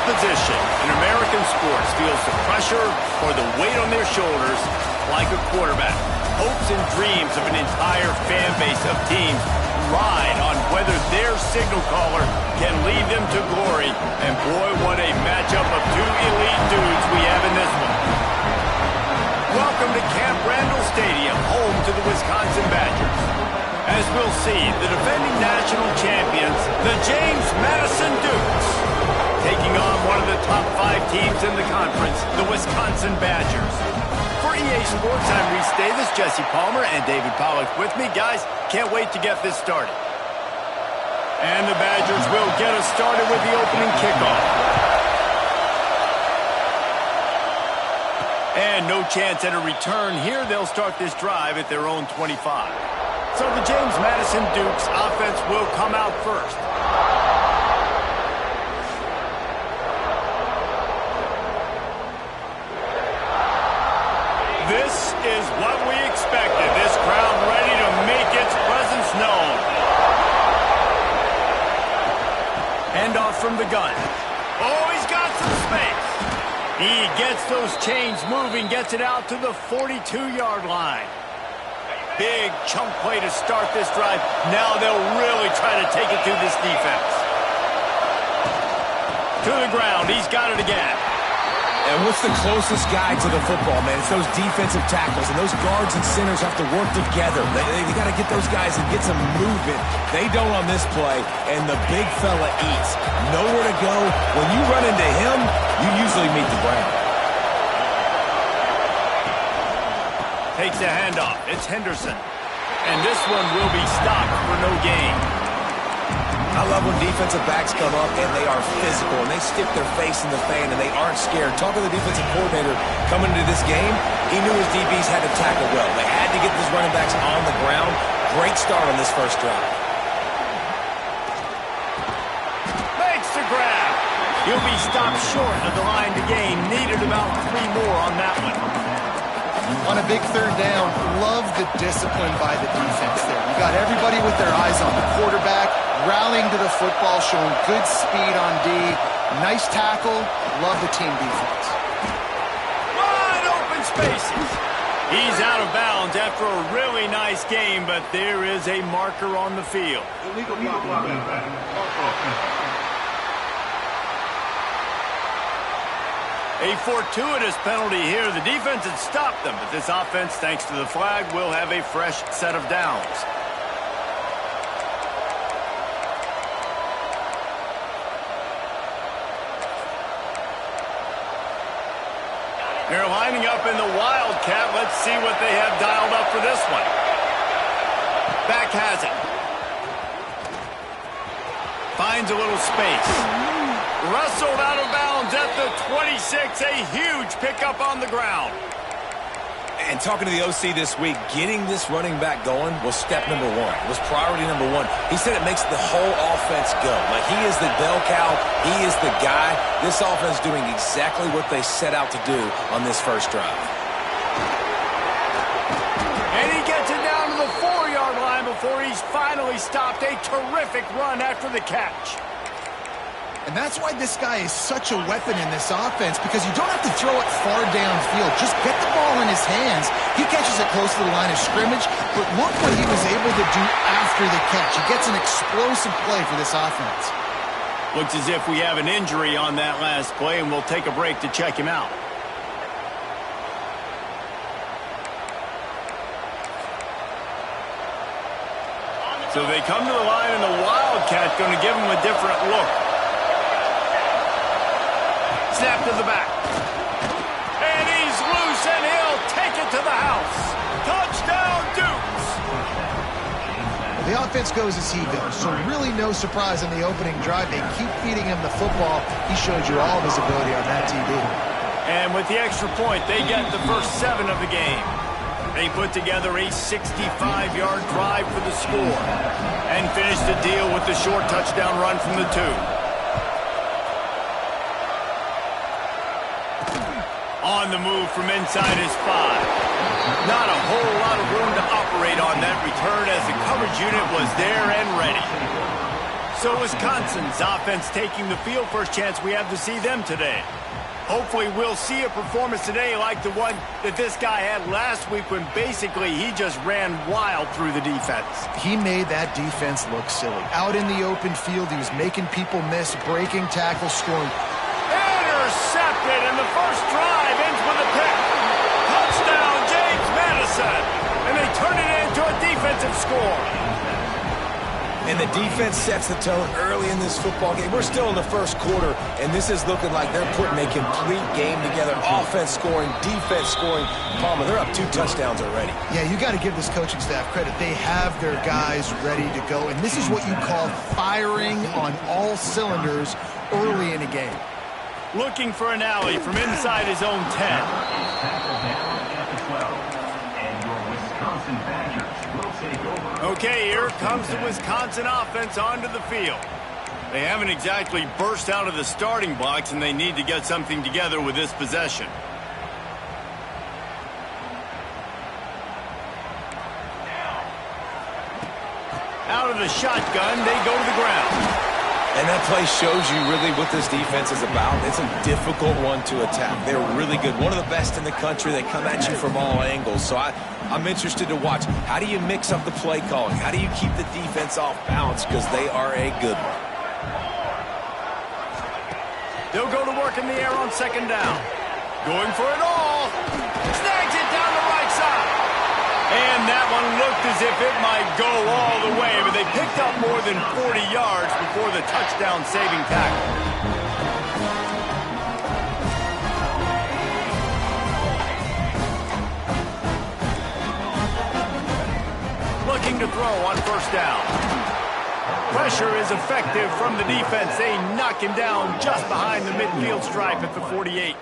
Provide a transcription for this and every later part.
position in American sports feels the pressure or the weight on their shoulders like a quarterback. Hopes and dreams of an entire fan base of teams ride on whether their signal caller can lead them to glory. And boy, what a matchup of two elite dudes we have in this one. Welcome to Camp Randall Stadium, home to the Wisconsin Badgers. As we'll see, the defending national champions, the James Madison Dukes, taking on one of the top 5 teams in the conference, the Wisconsin Badgers. For EA Sports, I'm Reese Davis, Jesse Palmer, and David Pollack with me. Guys, can't wait to get this started. And the Badgers will get us started with the opening kickoff. And no chance at a return here. They'll start this drive at their own 25. So the James Madison Dukes offense will come out first. This is what we expected. This crowd ready to make its presence known. Handoff from the gun. Oh, he's got some space. He gets those chains moving, gets it out to the 42-yard line. Big chunk play to start this drive. Now they'll really try to take it to this defense. To the ground. He's got it again. And what's the closest guy to the football, man? It's those defensive tackles, and those guards and centers have to work together. They got to get those guys and get some movement. They don't on this play, and the big fella eats. Nowhere to go. When you run into him, you usually meet the ground. Takes a handoff. It's Henderson. And this one will be stopped for no gain. I love when defensive backs come up and they are physical and they stick their face in the fan and they aren't scared. Talk to the defensive coordinator coming into this game. He knew his DBs had to tackle well. They had to get these running backs on the ground. Great start on this first drive. Makes the grab. He'll be stopped short of the line to gain. Needed about 3 more on that one. On a big third down, love the discipline by the defense there. You got everybody with their eyes on the quarterback, rallying to the football, showing good speed on D. Nice tackle. Love the team defense. Wide open spaces. He's out of bounds after a really nice game, but there is a marker on the field. Illegal block. A fortuitous penalty here. The defense had stopped them, but this offense, thanks to the flag, will have a fresh set of downs. They're lining up in the Wildcat. Let's see what they have dialed up for this one. Back has it. Finds a little space. Wrestled out of bounds at the 26. A huge pickup on the ground. And talking to the OC this week, getting this running back going was step number 1. Was priority number 1. He said it makes the whole offense go. Like, he is the bell cow. He is the guy. This offense doing exactly what they set out to do on this first drive. And he gets it down to the 4-yard line before he's finally stopped. A terrific run after the catch. And that's why this guy is such a weapon in this offense, because you don't have to throw it far downfield. Just get the ball in his hands. He catches it close to the line of scrimmage, but look what he was able to do after the catch. He gets an explosive play for this offense. Looks as if we have an injury on that last play, and we'll take a break to check him out. So they come to the line, and the Wildcat going to give him a different look. Snap to the back. And he's loose, and he'll take it to the house. Touchdown, Dukes! The offense goes as he goes, so really no surprise on the opening drive. They keep feeding him the football. He showed you all of his ability on that TD. And with the extra point, they get the first 7 of the game. They put together a 65-yard drive for the score and finish the deal with the short touchdown run from the 2. On the move from inside his 5. Not a whole lot of room to operate on that return as the coverage unit was there and ready. So Wisconsin's offense taking the field. First chance we have to see them today. Hopefully we'll see a performance today like the one that this guy had last week when basically he just ran wild through the defense. He made that defense look silly. Out in the open field, he was making people miss, breaking tackles, scoring. Intercepted, and the first drive ends with a pick. Touchdown, James Madison. And they turn it into a defensive score. And the defense sets the tone early in this football game. We're still in the first quarter, and this is looking like they're putting a complete game together. Offense scoring, defense scoring. Palmer, they're up 2 touchdowns already. Yeah, you got to give this coaching staff credit. They have their guys ready to go, and this is what you call firing on all cylinders early in a game. Looking for an alley from inside his own 10. Okay, here comes the Wisconsin offense onto the field. They haven't exactly burst out of the starting blocks, and they need to get something together with this possession. Out of the shotgun, they go to the ground. And that play shows you really what this defense is about. It's a difficult one to attack. They're really good. One of the best in the country. They come at you from all angles. So I'm interested to watch. How do you mix up the play calling? How do you keep the defense off balance? Because they are a good one. They'll go to work in the air on second down. Going for it all. Snags it down the right side. And that one looked as if it might go all the way, but they picked up more than 40 yards before the touchdown-saving tackle. Looking to throw on first down. Pressure is effective from the defense. They knock him down just behind the midfield stripe at the 48.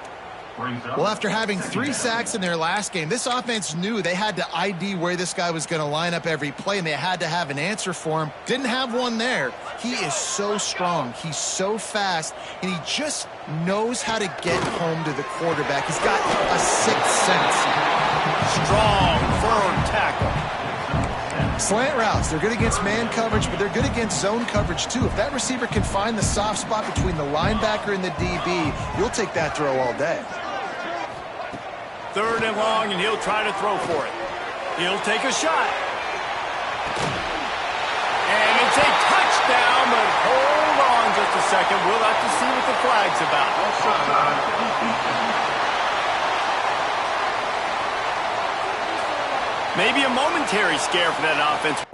Well, after having 3 sacks in their last game, this offense knew they had to ID where this guy was going to line up every play, and they had to have an answer for him. Didn't have one there. He is so strong. He's so fast, and he just knows how to get home to the quarterback. He's got a 6th sense. Strong, firm tackle. Slant routes, they're good against man coverage, but they're good against zone coverage too. If that receiver can find the soft spot between the linebacker and the DB, you'll take that throw all day. 3rd and long, and he'll try to throw for it. He'll take a shot. And it's a touchdown, but hold on just a second. We'll have to see what the flag's about. Maybe a momentary scare for that offense.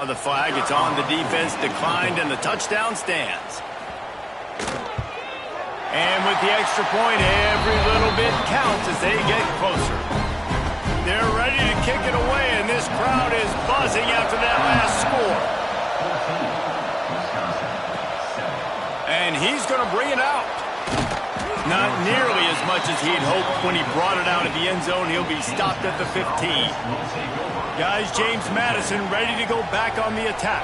On the flag, it's on. The defense declined, and the touchdown stands. And with the extra point, every little bit counts as they get closer. They're ready to kick it away, and this crowd is buzzing after that last score. And he's going to bring it out. Not nearly as much as he'd hoped when he brought it out of the end zone. He'll be stopped at the 15. Guys, James Madison ready to go back on the attack.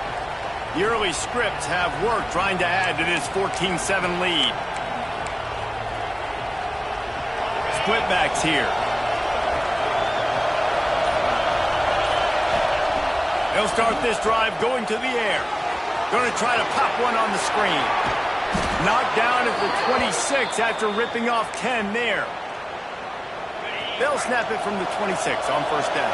The early scripts have worked trying to add to this 14-7 lead. Split backs here. They'll start this drive going to the air. Going to try to pop one on the screen. Knocked down at the 26 after ripping off 10 there. They'll snap it from the 26 on first down.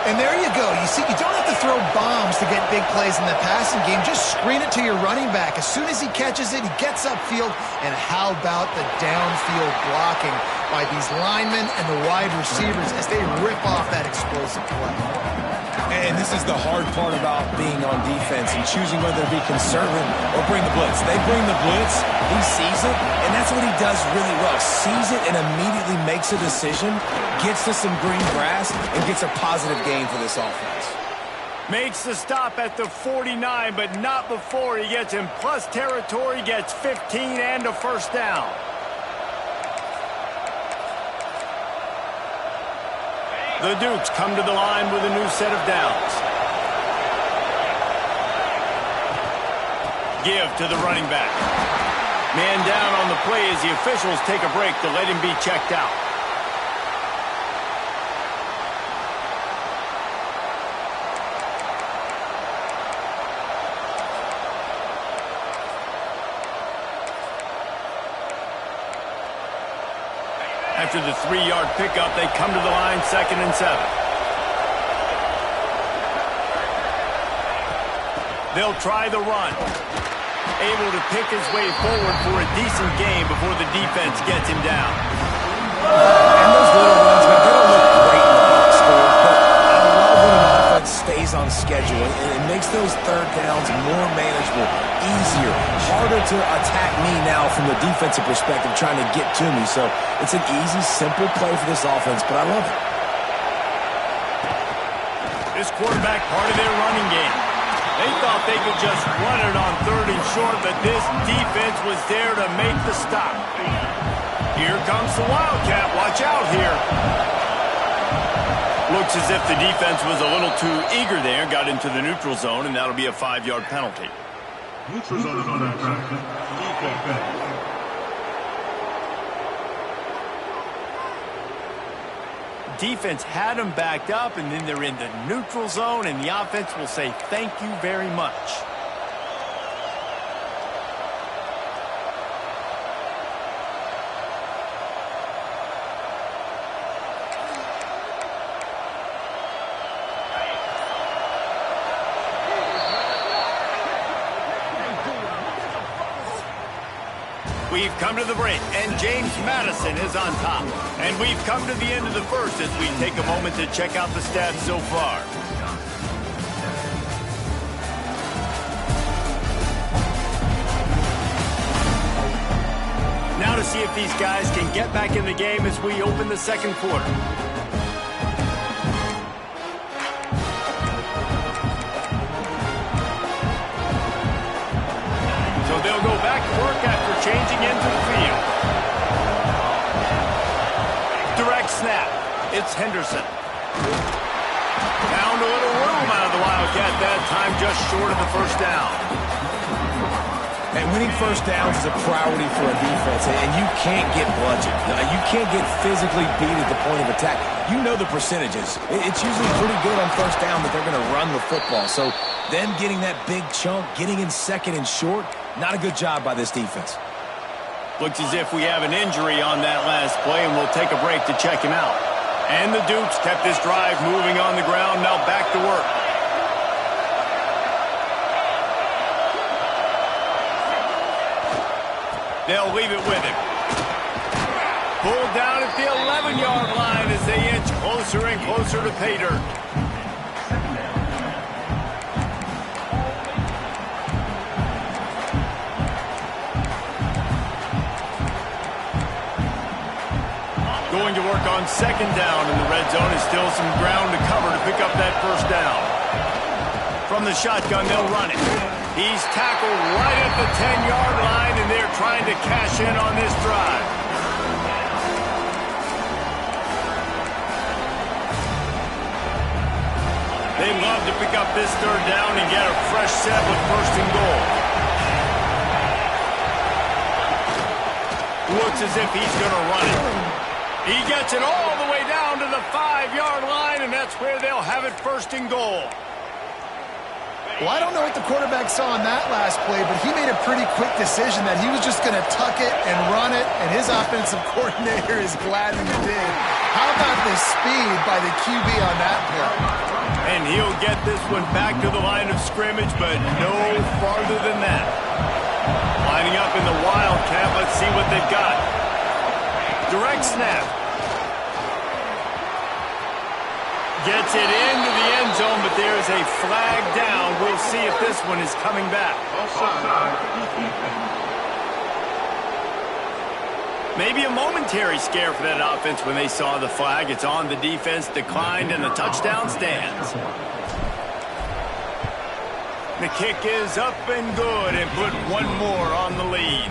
And there you go. You see, you don't have to throw bombs to get big plays in the passing game. Just screen it to your running back. As soon as he catches it, he gets upfield. And how about the downfield blocking by these linemen and the wide receivers as they rip off that explosive play. And this is the hard part about being on defense and choosing whether to be conservative or bring the blitz. They bring the blitz, he sees it, and that's what he does really well. Sees it and immediately makes a decision, gets to some green grass, and gets a positive gain for this offense. Makes the stop at the 49, but not before he gets in plus territory, gets 15 and a first down. The Dukes come to the line with a new set of downs. Give to the running back. Man down on the play as the officials take a break to let him be checked out. After the 3-yard pickup, they come to the line, 2nd and 7. They'll try the run. Able to pick his way forward for a decent gain before the defense gets him down. And those little runs, man, they don't look great in the box score, but I love when an offense stays on schedule, and it makes those 3rd downs more manageable, easier, harder to attack me now from the defensive perspective trying to get to me. So it's an easy, simple play for this offense, but I love it. This quarterback part of their running game. They thought they could just run it on 3rd and short, but this defense was there to make the stop. Here comes the Wildcat. Watch out here. Looks as if the defense was a little too eager there, got into the neutral zone, and that'll be a 5-yard penalty. Neutral zone is under attack. Defense. Defense had them backed up, and then they're in the neutral zone, and the offense will say thank you very much. We've come to the break, and James Madison is on top. And we've come to the end of the first as we take a moment to check out the stats so far. Now to see if these guys can get back in the game as we open the 2nd quarter. So they'll go back to work after changing into the field. Direct snap. It's Henderson. Found a little room out of the Wildcat that time, just short of the 1st down. And winning 1st downs is a priority for a defense, and you can't get bludgeoned. You can't get physically beat at the point of attack. You know the percentages. It's usually pretty good on 1st down that they're going to run the football. So them getting that big chunk, getting in 2nd and short, not a good job by this defense. Looks as if we have an injury on that last play, and we'll take a break to check him out. And the Dukes kept this drive moving on the ground, now back to work. They'll leave it with him. Pulled down at the 11-yard line as they inch closer and closer to pay dirt. Going to work on 2nd down in the red zone. Is still some ground to cover to pick up that 1st down. From the shotgun, they'll run it. He's tackled right at the 10-yard line, and they're trying to cash in on this drive. They'd love to pick up this 3rd down and get a fresh set with 1st and goal. Looks as if he's going to run it. He gets it all the way down to the 5-yard line, and that's where they'll have it 1st and goal. Well, I don't know what the quarterback saw on that last play, but he made a pretty quick decision that he was just going to tuck it and run it, and his offensive coordinator is glad that he did. How about the speed by the QB on that play? And he'll get this one back to the line of scrimmage, but no farther than that. Lining up in the Wildcat, let's see what they've got. Direct snap. Gets it into the end zone, but there's a flag down. We'll see if this one is coming back. Maybe a momentary scare for that offense when they saw the flag. It's on the defense, declined, and the touchdown stands. The kick is up and good, and put one more on the lead.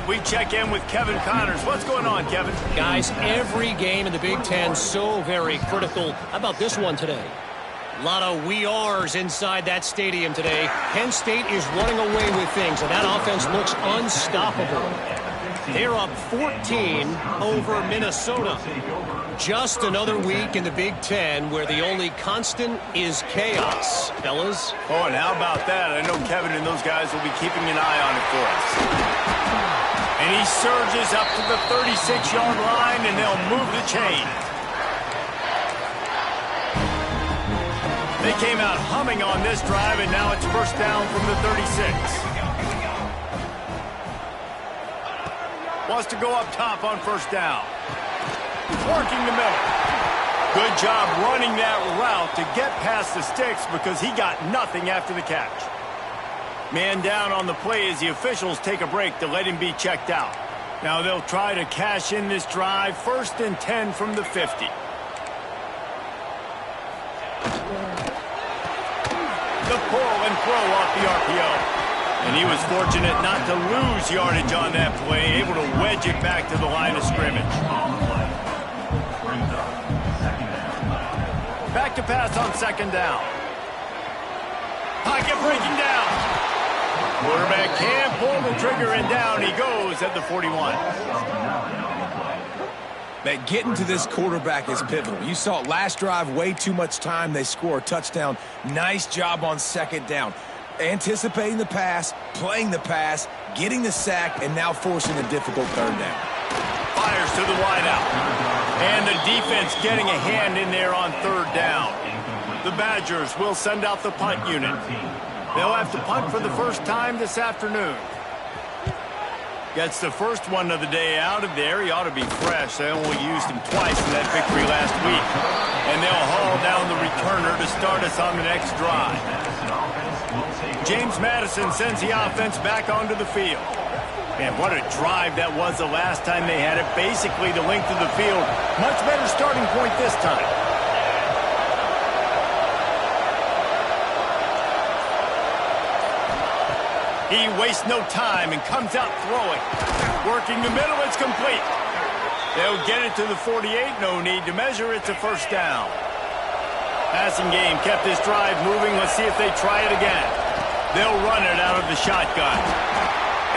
We check in with Kevin Connors. What's going on, Kevin? Guys, every game in the Big Ten so very critical. How about this one today? A lot of we ares inside that stadium today. Penn State is running away with things, and that offense looks unstoppable. They're up 14 over Minnesota. Just another week in the Big Ten where the only constant is chaos, fellas. Oh, and how about that? I know Kevin and those guys will be keeping an eye on it for us. And he surges up to the 36-yard line, and they'll move the chain. They came out humming on this drive, and now it's first down from the 36. Wants to go up top on first down. Working the middle. Good job running that route to get past the sticks because he got nothing after the catch. Man down on the play as the officials take a break to let him be checked out. Now they'll try to cash in this drive. First and 10 from the 50. The pull and throw off the RPO. And he was fortunate not to lose yardage on that play, able to wedge it back to the line of scrimmage. Back to pass on second down. Pocket breaking down. Quarterback can pull the trigger, and down he goes at the 41. Man, getting to this quarterback is pivotal. You saw it last drive, way too much time. They score a touchdown. Nice job on second down. Anticipating the pass, playing the pass, getting the sack, and now forcing a difficult third down. Fires to the wideout. And the defense getting a hand in there on third down. The Badgers will send out the punt unit. They'll have to punt for the first time this afternoon. Gets the first one of the day out of there. He ought to be fresh. They only used him twice in that victory last week. And they'll haul down the returner to start us on the next drive. James Madison sends the offense back onto the field. Man, what a drive that was the last time they had it. Basically the length of the field. Much better starting point this time. He wastes no time and comes out throwing. Working the middle, it's complete. They'll get it to the 48. No need to measure. It's a first down. Passing game kept this drive moving. Let's see if they try it again. They'll run it out of the shotgun.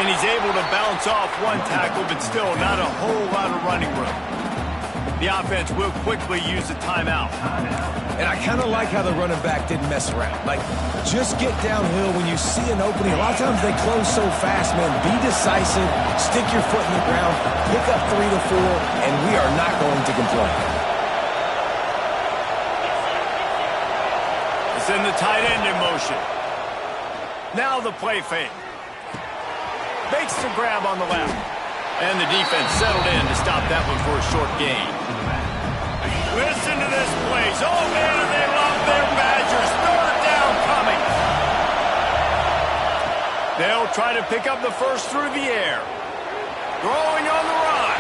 And he's able to bounce off one tackle, but still not a whole lot of running room. The offense will quickly use a timeout. And I kind of like how the running back didn't mess around. Like, just get downhill when you see an opening. A lot of times they close so fast, man. Be decisive, stick your foot in the ground, pick up 3 to 4, and we are not going to complain. It's in the tight end in motion. Now the play fake. Makes the grab on the left. And the defense settled in to stop that one for a short gain. Listen to this place. Oh, man, and they love their Badgers. Third down coming. They'll try to pick up the first through the air. Throwing on the run.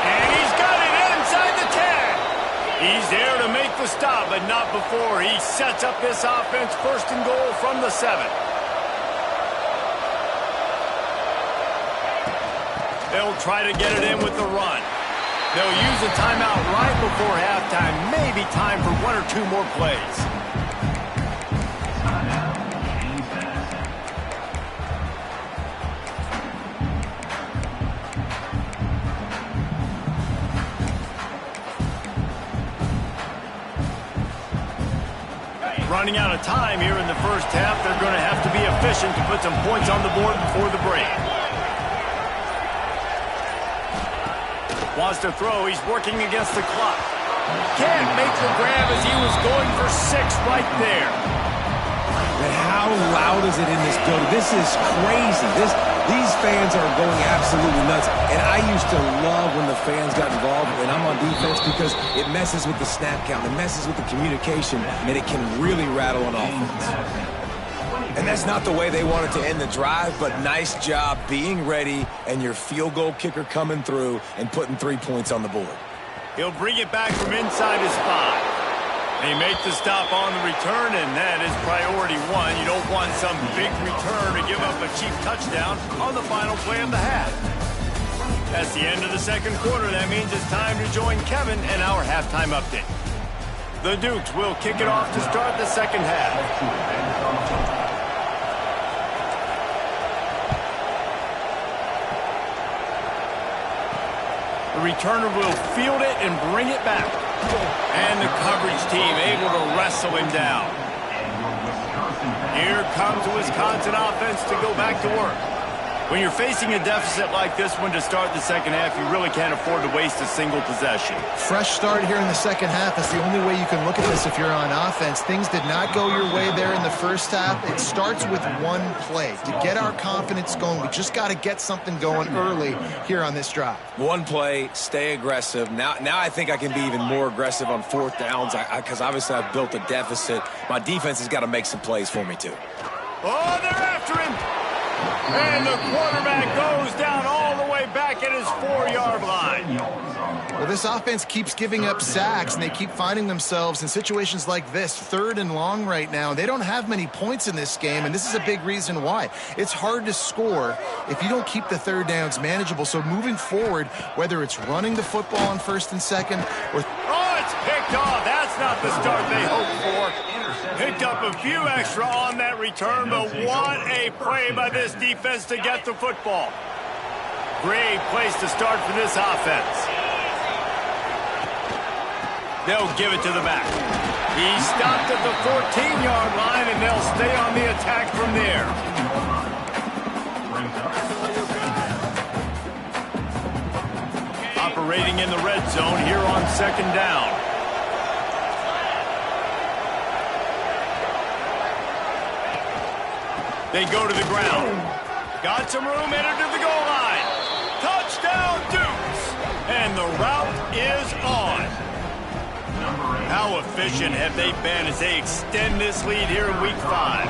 And he's got it inside the 10. He's there to make the stop, but not before. He sets up this offense first and goal from the 7. They'll try to get it in with the run. They'll use a timeout right before halftime. Maybe time for 1 or 2 more plays. Running out of time here in the first half. They're going to have to be efficient to put some points on the board before the break. Wants to throw. He's working against the clock. Can't make the grab as he was going for 6 right there. And how loud is it in this building? This is crazy. These fans are going absolutely nuts. And I used to love when the fans got involved when I'm on defense because it messes with the snap count. It messes with the communication, and it can really rattle an offense. And that's not the way they wanted to end the drive, but nice job being ready and your field goal kicker coming through and putting 3 points on the board. He'll bring it back from inside his 5. They make the stop on the return, and that is priority 1. You don't want some big return to give up a cheap touchdown on the final play of the half. That's the end of the second quarter. That means it's time to join Kevin and our halftime update. The Dukes will kick it off to start the second half. The returner will field it and bring it back. And the coverage team able to wrestle him down. Here comes the Wisconsin offense to go back to work. When you're facing a deficit like this one to start the second half, you really can't afford to waste a single possession. Fresh start here in the second half. That's the only way you can look at this if you're on offense. Things did not go your way there in the first half. It starts with one play. To get our confidence going, we just got to get something going early here on this drive. One play, stay aggressive. Now I think I can be even more aggressive on fourth downs because obviously I've built a deficit. My defense has got to make some plays for me too. Oh, they're after him. And the quarterback goes down all the way back at his 4-yard line. Well, this offense keeps giving up sacks, and they keep finding themselves in situations like this, 3rd and long right now. They don't have many points in this game, and this is a big reason why. It's hard to score if you don't keep the third downs manageable. So moving forward, whether it's running the football on 1st and 2nd or... Oh, it's picked off. That's not the start they hoped for. Picked up a few extra on that return, but what a play by this defense to get the football. Great place to start for this offense. They'll give it to the back. He stopped at the 14-yard line, and they'll stay on the attack from there. Operating in the red zone here on 2nd down. They go to the ground. Got some room, entered to the goal line. Touchdown, Dukes! And the route is on. How efficient have they been as they extend this lead here in Week 5?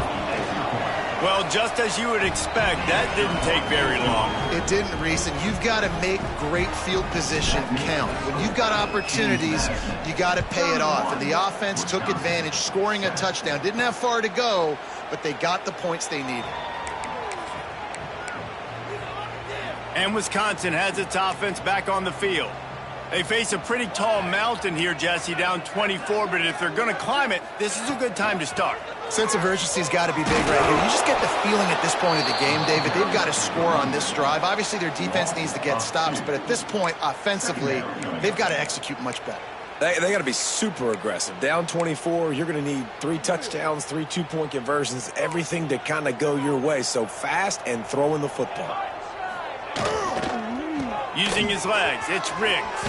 Well, just as you would expect, that didn't take very long. It didn't, Reese, and you've got to make great field position count. When you've got opportunities, you got to pay it off. And the offense took advantage, scoring a touchdown. Didn't have far to go, but they got the points they needed. And Wisconsin has its offense back on the field. They face a pretty tall mountain here, Jesse, down 24, but if they're going to climb it, this is a good time to start. Sense of urgency's got to be big right here. You just get the feeling at this point of the game, David, they've got to score on this drive. Obviously, their defense needs to get stops, but at this point, offensively, they've got to execute much better. They got to be super aggressive. Down 24, you're going to need 3 touchdowns, 3 two-point conversions, everything to kind of go your way. So fast and throwing the football. Using his legs, it's Riggs.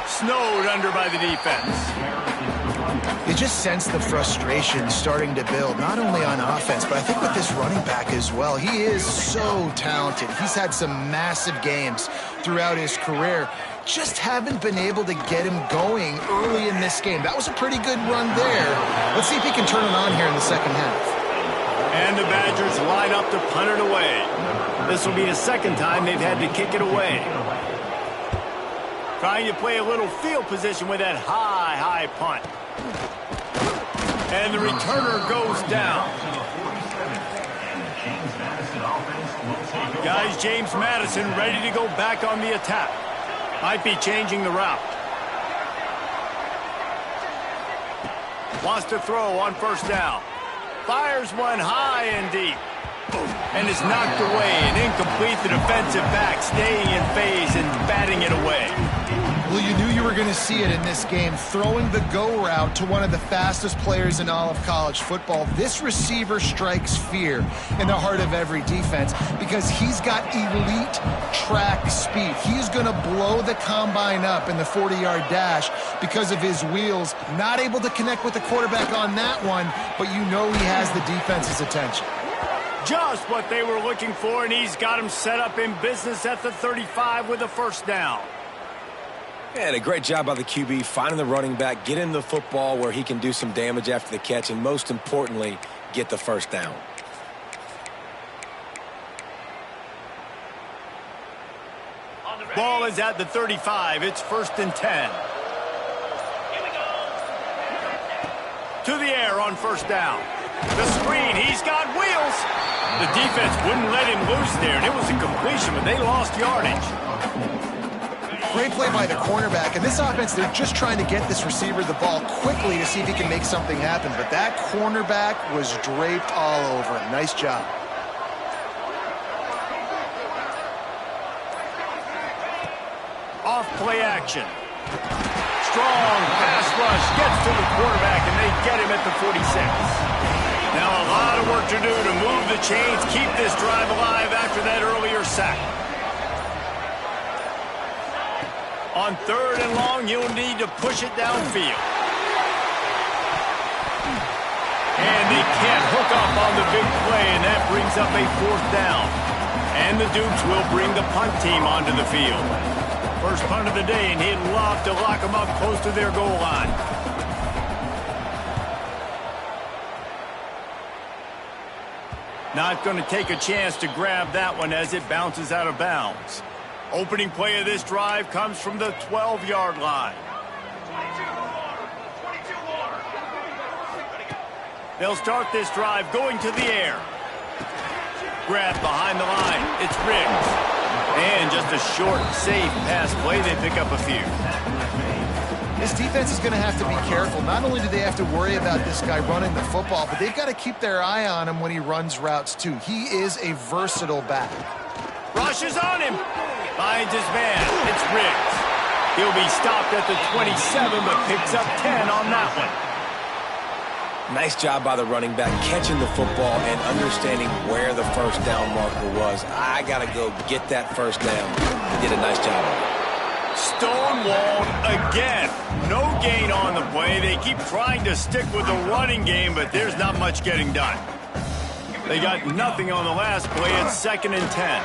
Snowed under by the defense. You just sense the frustration starting to build, not only on offense, but I think with this running back as well. He is so talented. He's had some massive games throughout his career. Just haven't been able to get him going early in this game. That was a pretty good run there. Let's see if he can turn it on here in the second half. And the Badgers line up to punt it away. This will be the second time they've had to kick it away. Trying to play a little field position with that high punt. And the returner goes down. Guys, James Madison ready to go back on the attack. Might be changing the route. Wants to throw on 1st down. Fires one high and deep. And is knocked away and incomplete. The defensive back staying in phase and batting it away. Well, you knew you were going to see it in this game, throwing the go route to one of the fastest players in all of college football. This receiver strikes fear in the heart of every defense because he's got elite track speed. He's going to blow the combine up in the 40-yard dash because of his wheels. Not able to connect with the quarterback on that one, but you know he has the defense's attention. Just what they were looking for, and he's got him set up in business at the 35 with a 1st down. And a great job by the QB, finding the running back, getting the football where he can do some damage after the catch, and most importantly, get the 1st down. Ball is at the 35. It's 1st and 10. To the air on 1st down. The screen, he's got wheels. The defense wouldn't let him loose there, and it was a completion, but they lost yardage. Great play by the cornerback. And this offense, they're just trying to get this receiver the ball quickly to see if he can make something happen. But that cornerback was draped all over him. Nice job. Off play action. Strong pass rush gets to the quarterback, and they get him at the 46. Now a lot of work to do to move the chains, keep this drive alive after that earlier sack. On 3rd and long, you'll need to push it downfield. And they can't hook up on the big play, and that brings up a 4th down. And the Dukes will bring the punt team onto the field. First punt of the day, and he'd love to lock them up close to their goal line. Not going to take a chance to grab that one as it bounces out of bounds. Opening play of this drive comes from the 12-yard line. They'll start this drive going to the air. Grab behind the line. It's Riggs. And just a short, safe pass play. They pick up a few. This defense is going to have to be careful. Not only do they have to worry about this guy running the football, but they've got to keep their eye on him when he runs routes, too. He is a versatile back. Rushes on him. Finds his man. It's Riggs. He'll be stopped at the 27, but picks up 10 on that one. Nice job by the running back, catching the football and understanding where the first down marker was. I got to go get that first down. He did a nice job of it. Stonewalled again. No gain on the play. They keep trying to stick with the running game, but there's not much getting done. They got nothing on the last play. It's 2nd and 10.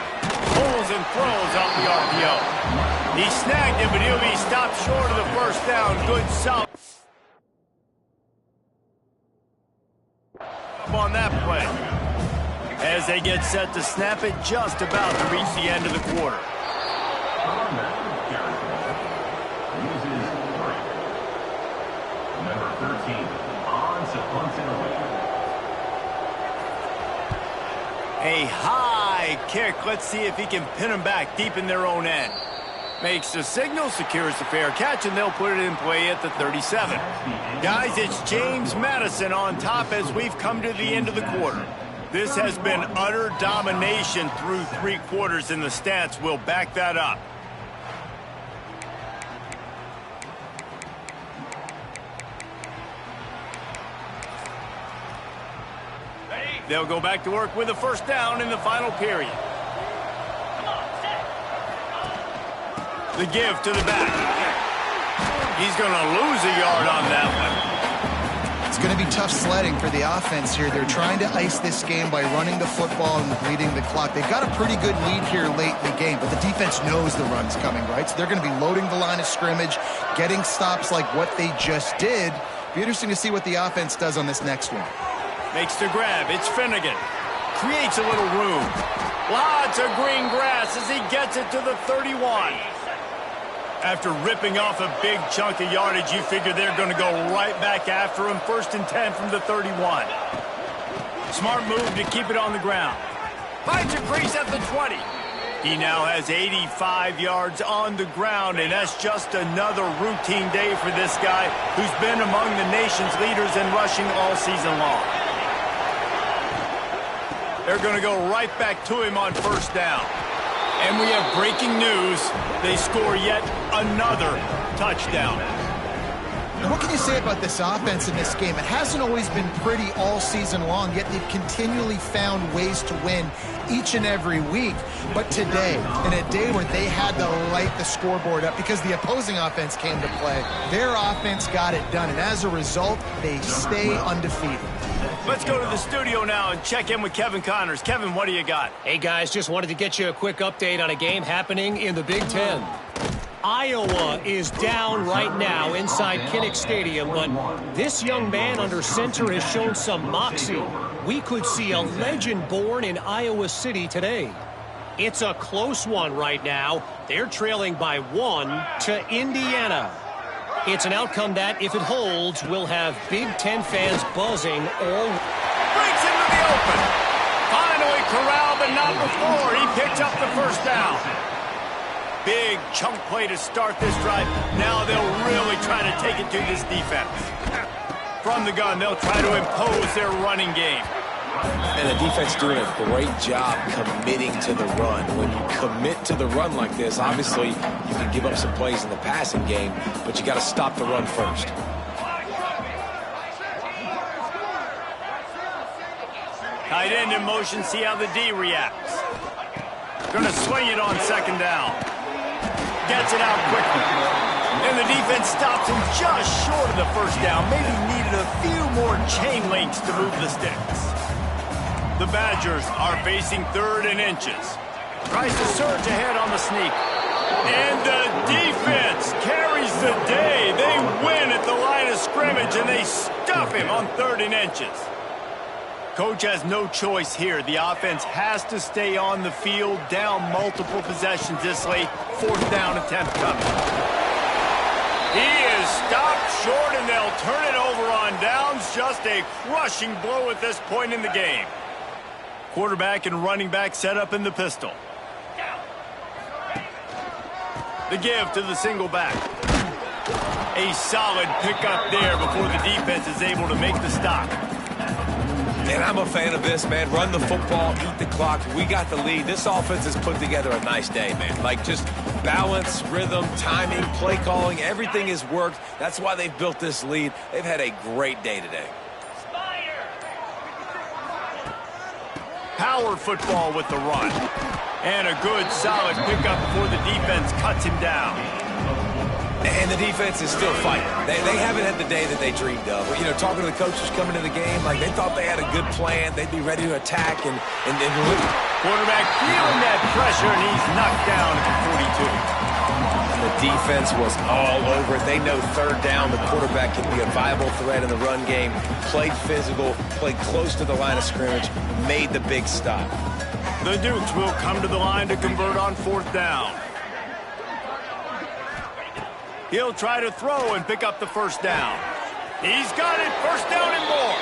Pulls and throws off the RPO. He snagged it, but he'll be stopped short of the first down. Good solid on that play. As they get set to snap it, just about to reach the end of the quarter. Number 13, on to punt and away. A high kick. Let's see if he can pin them back deep in their own end. Makes the signal, secures the fair catch, and they'll put it in play at the 37. Guys, it's James Madison on top as we've come to the end of the quarter. This has been utter domination through 3 quarters, and the stats will back that up. They'll go back to work with a first down in the final period. The give to the back. He's going to lose a yard on that one. It's going to be tough sledding for the offense here. They're trying to ice this game by running the football and bleeding the clock. They've got a pretty good lead here late in the game, but the defense knows the run's coming, right? So they're going to be loading the line of scrimmage, getting stops like what they just did. Be interesting to see what the offense does on this next one. Makes the grab. It's Finnegan. Creates a little room. Lots of green grass as he gets it to the 31. After ripping off a big chunk of yardage, you figure they're going to go right back after him. 1st and 10 from the 31. Smart move to keep it on the ground. Finds a crease at the 20. He now has 85 yards on the ground, and that's just another routine day for this guy who's been among the nation's leaders in rushing all season long. They're going to go right back to him on first down. And we have breaking news. They score yet another touchdown. And what can you say about this offense in this game? It hasn't always been pretty all season long, yet they've continually found ways to win each and every week. But today, in a day where they had to light the scoreboard up because the opposing offense came to play, their offense got it done. And as a result, they stay undefeated. Let's go to the studio now and check in with Kevin Connors. Kevin, what do you got? Hey, guys, just wanted to get you a quick update on a game happening in the Big Ten. Iowa is down right now inside Kinnick Stadium, but this young man under center has shown some moxie. We could see a legend born in Iowa City today. It's a close one right now. They're trailing by 1 to Indiana. It's an outcome that, if it holds, will have Big Ten fans buzzing all. Breaks into the open. Finally corralled, but not before. He picked up the first down. big chunk play to start this drive. Now they'll really try to take it to this defense. From the gun, they'll try to impose their running game. And the defense doing a great job committing to the run. When you commit to the run like this, obviously you can give up some plays in the passing game, but you got to stop the run first. Tight end in motion, see how the D reacts. Gonna swing it on second down. Gets it out quickly. And the defense stops him just short of the first down. Maybe needed a few more chain links to move the sticks. The Badgers are facing 3rd and inches. Tries to surge ahead on the sneak. And the defense carries the day. They win at the line of scrimmage, and they stuff him on 3rd and inches. Coach has no choice here. The offense has to stay on the field, down multiple possessions this late. 4th down attempt coming. He is stopped short, and they'll turn it over on downs. Just a crushing blow at this point in the game. Quarterback and running back set up in the pistol. The give to the single back. A solid pickup there before the defense is able to make the stop. And I'm a fan of this, man. Run the football, eat the clock. We got the lead. This offense has put together a nice day, man. Like, just balance, rhythm, timing, play calling, everything has worked. That's why they've built this lead. They've had a great day today. Power football with the run. And a good, solid pickup before the defense cuts him down. And the defense is still fighting. They haven't had the day that they dreamed of. You know, talking to the coaches coming to the game, like they thought they had a good plan. They'd be ready to attack and win. Quarterback feeling that pressure, and he's knocked down at the 42. And the defense was all over it. They know 3rd down, the quarterback can be a viable threat in the run game. Played physical, played close to the line of scrimmage, made the big stop. The Dukes will come to the line to convert on 4th down. He'll try to throw and pick up the 1st down. He's got it, 1st down and more.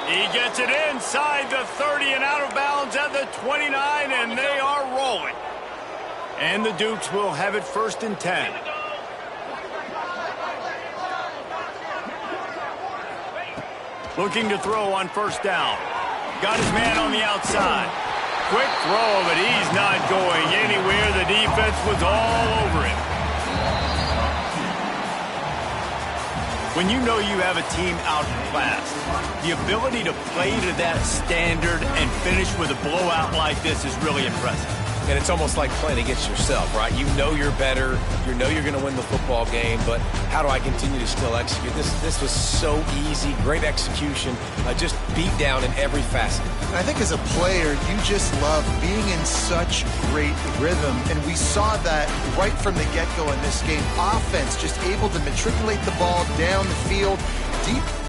He gets it inside the 30 and out of bounds at the 29, and they are rolling. And the Dukes will have it 1st and 10. Looking to throw on 1st down. Got his man on the outside. Quick throw, but he's not going anywhere. The defense was all over him. When you know you have a team outclassed, the ability to play to that standard and finish with a blowout like this is really impressive. And it's almost like playing against yourself, right? You know you're better. You know you're going to win the football game, but how do I continue to still execute? This was so easy, great execution, just beat down in every facet. And I think as a player, you just love being in such great rhythm, and we saw that right from the get-go in this game. Offense just able to matriculate the ball down the field, deep